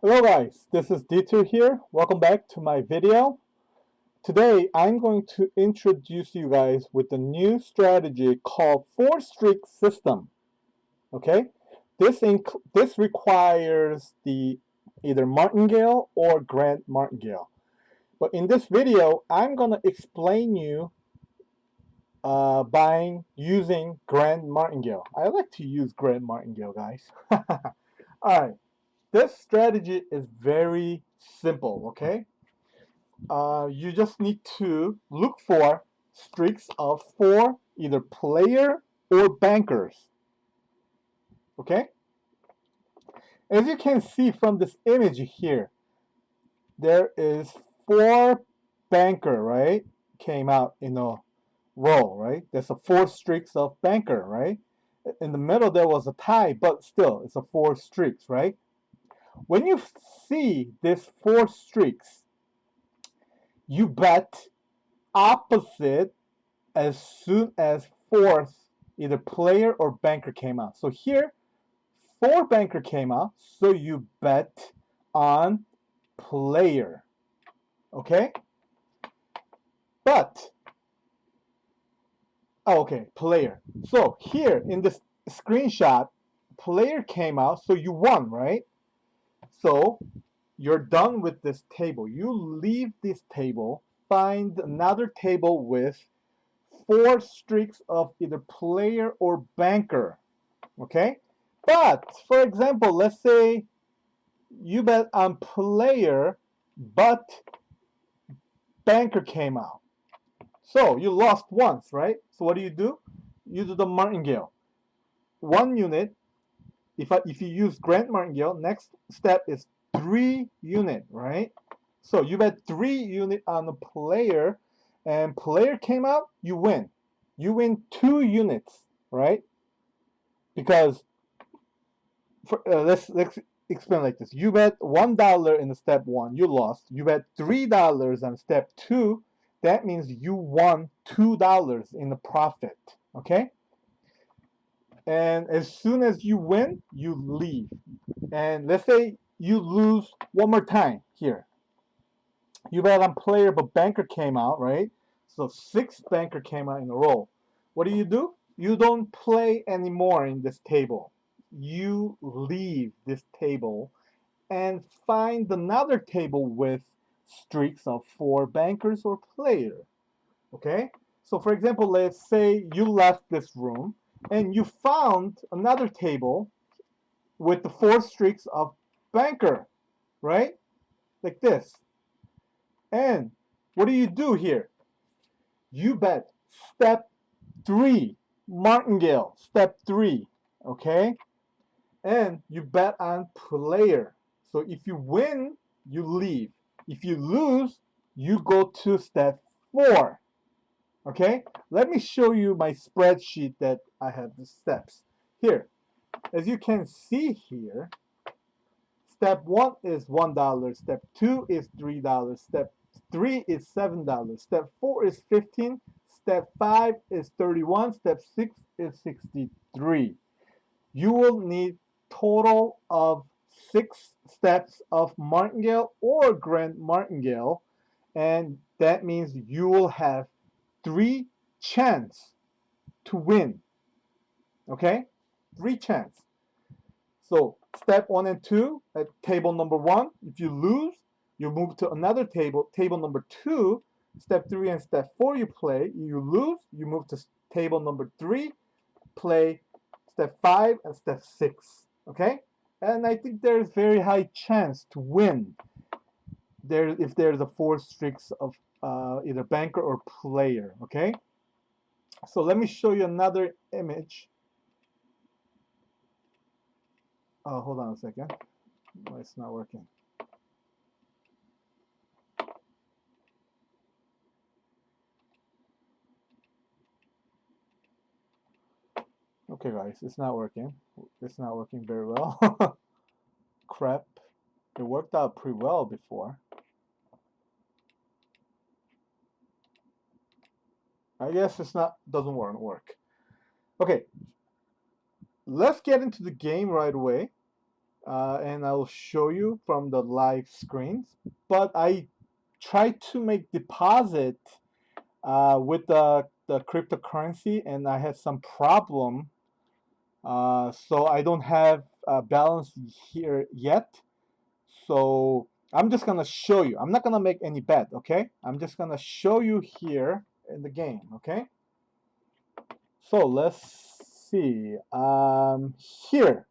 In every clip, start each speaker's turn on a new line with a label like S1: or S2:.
S1: Hello guys, this is D2 here. Welcome back to my video. Today I'm going to introduce you guys with a new strategy called four streak system. Okay, this requires the either martingale or grand martingale. But in this video, I'm gonna explain you by using grand martingale. I like to use grand martingale, guys. All right, this strategy is very simple. Okay. You just need to look for streaks of four either player or bankers. Okay? As you can see from this image here, there is four banker, right? Came out in a row, right? There's a four streaks of banker, right? In the middle there was a tie, but still it's a four streaks, right? When you see these four streaks, you bet opposite as soon as fourth either player or banker came out. So here, four banker came out, so you bet on player. Okay? But, okay, player. So here in this screenshot, player came out, so you won, right? So you're done with this table. You leave this table, find another table with four streaks of either player or banker. Okay? But, for example, let's say you bet on player, but banker came out. So you lost once, right? So what do? You do the martingale. 1 unit. If you use grand martingale, next step is 3 unit, right? So you bet 3 unit on the player, and player came out, you win. You win 2 units, right? Because let's explain like this. You bet $1 in the step 1, you lost. You bet $3 on step 2, that means you won $2 in the profit. Okay? And as soon as you win, you leave. And let's say you lose one more time here. You bet on player, but banker came out, right? So 6 banker came out in a row. What do? You don't play anymore in this table. You leave this table and find another table with streaks of 4 bankers or player. Okay? So for example, let's say you left this room and you found another table with the 4 streaks of banker, right? Like this. And what do here? You bet step 3, martingale, step 3, okay? And you bet on player. So if you win, you leave. If you lose, you go to step 4. Okay? Let me show you my spreadsheet that I have the steps. Here, as you can see here, step 1 is $1, step 2 is $3, step 3 is $7, step 4 is 15, step 5 is 31, step 6 is 63. You will need total of 6 steps of martingale or grand martingale, and that means you will have 3 chance to win. Okay? 3 chance. So step 1 and 2 at table number 1. If you lose, you move to another table, table number 2. Step 3 and step 4 you play. You lose, you move to table number 3, play step 5 and step 6. Okay? And I think there's very high chance to win if there's a 4 streaks of either banker or player. Okay? So let me show you another image. Oh, hold on a second. Oh, it's not working. Okay, guys, it's not working. It's not working very well. Crap. It worked out pretty well before. I guess it's not doesn't work. Okay. Let's get into the game right away. and I'll show you from the live screens. But I tried to make deposit with the cryptocurrency, and I had some problem. So I don't have a balance here yet. So I'm just gonna show you. I'm not gonna make any bet, okay? I'm just gonna show you here in the game, okay? So let's see. Here,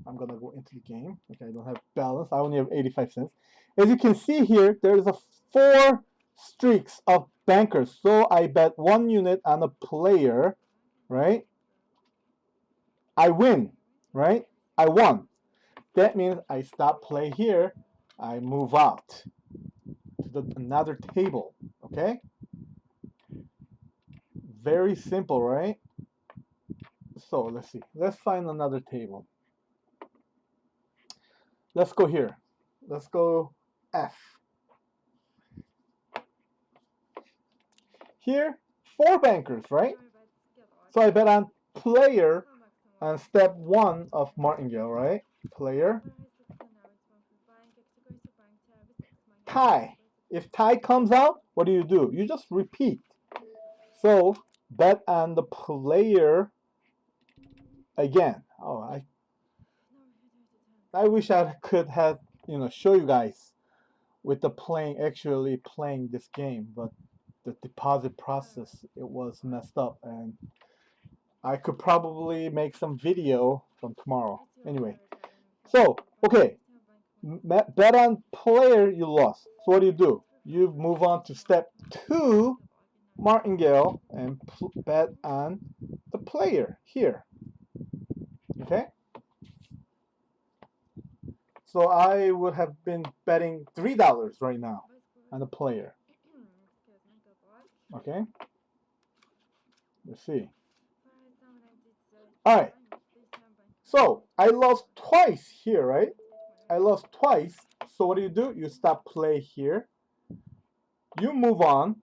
S1: I'm gonna go into the game. Okay, I don't have balance. I only have 85 cents. As you can see here, there's a 4 streaks of bankers. So I bet 1 unit on a player, right? I win, right? I won. That means I stop play here. I move out to another table, okay? Very simple, right? So let's see. Let's find another table. Let's go here. Let's go F. Here, 4 bankers, right? So I bet on player on step 1 of Martingale, right? Player. Tie. If tie comes out, what do? You just repeat. So bet on the player again. Oh, I wish I could have, show you guys with the actually playing this game, but the deposit process, it was messed up, and I could probably make some video from tomorrow. Anyway, so okay, bet on player, you lost. So what do? You move on to step 2, Martingale, and bet on the player here. Okay. So I would have been betting $3 right now on the player. Okay. Let's see. All right. So I lost twice here, right? I lost twice. So what do? You stop play here. You move on.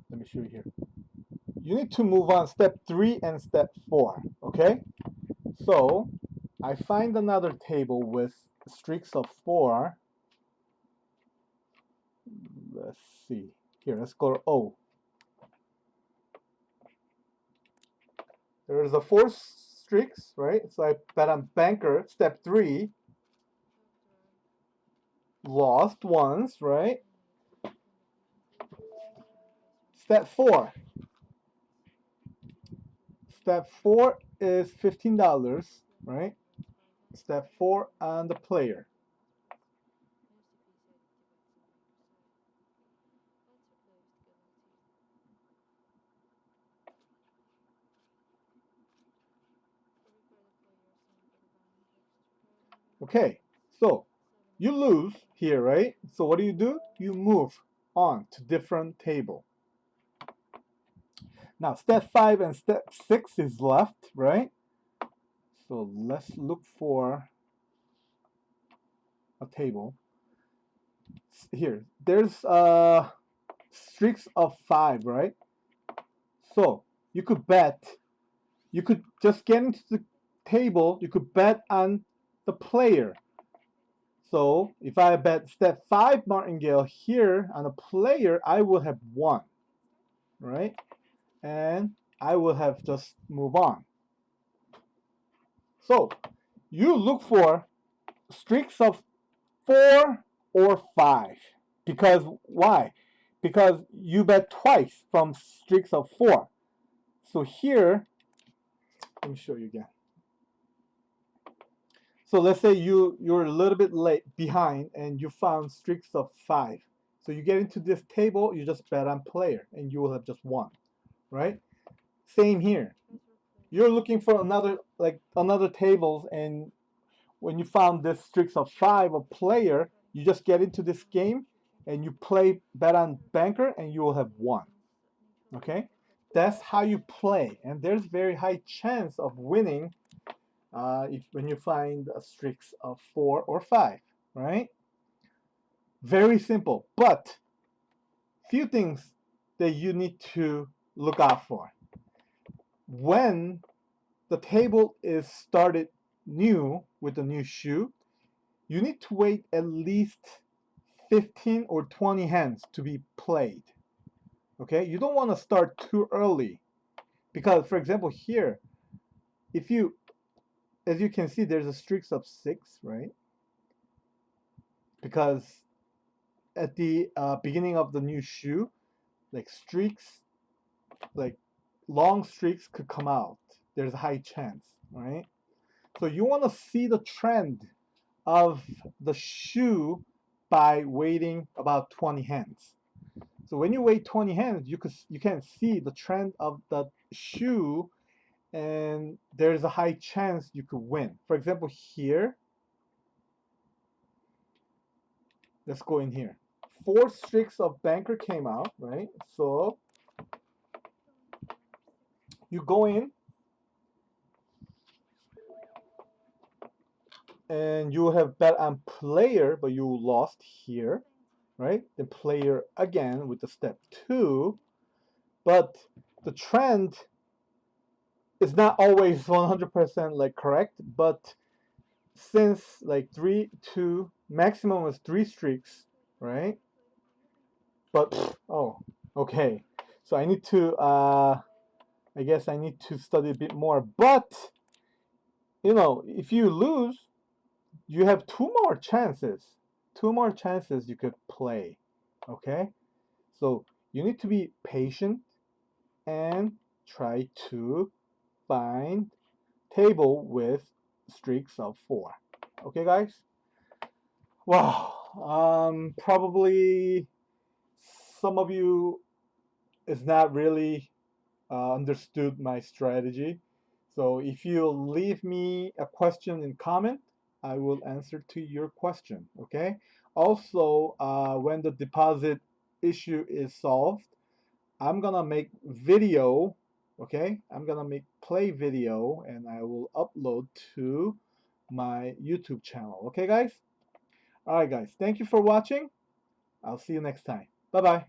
S1: Let me show you here. You need to move on step 3 and step 4. Okay. So I find another table with streaks of 4. Let's see. Here, let's go to O. There's a 4 streaks, right? So I bet on banker, step 3. Lost once, right? Step 4. Step 4 is $15, right? Step 4 on the player. Okay, so you lose here, right? So what do? You move on to different table. Now step 5 and step 6 is left, right? So let's look for a table. Here, there's streaks of 5, right? So you could bet, you could just get into the table, you could bet on the player. So if I bet step 5 Martingale here on a player, I will have won, right? And I will have just move on. So you look for streaks of 4 or 5. Because why? Because you bet twice from streaks of 4. So here, let me show you again. So let's say you're a little bit late behind and you found streaks of 5. So you get into this table, you just bet on player and you will have just won, right? Same here. You're looking for another tables, and when you found this streaks of 5 of player, you just get into this game and you bet on banker and you will have won. Okay? That's how you play, and there's very high chance of winning when you find streaks of 4 or 5, right? Very simple, but few things that you need to look out for. When the table is started new with a new shoe, you need to wait at least 15 or 20 hands to be played. Okay, you don't want to start too early because, for example, here, if you, as you can see, there's a streaks of 6, right? Because at the beginning of the new shoe, like streaks, like long streaks could come out. There's a high chance, right? So you want to see the trend of the shoe by waiting about 20 hands. So when you wait 20 hands, you can see the trend of the shoe, and there's a high chance you could win. For example, here, let's go in here. 4 streaks of banker came out, right? So you go in and you have bet on player, but you lost here, right? Then player again with the step 2, but the trend is not always 100% like correct, but since like 3 2 maximum was 3 streaks, right? But oh, okay, so I need to I guess I need to study a bit more. But you know, if you lose, you have 2 more chances. 2 more chances you could play. Okay, so you need to be patient and try to find table with streaks of 4. Okay, guys. Wow. Probably some of you is not really understood my strategy. So if you leave me a question in comment, I will answer to your question. Okay. Also, when the deposit issue is solved, I'm gonna make video. Okay, I'm gonna make play video, and I will upload to my YouTube channel. Okay, guys. All right, guys. Thank you for watching. I'll see you next time. Bye bye.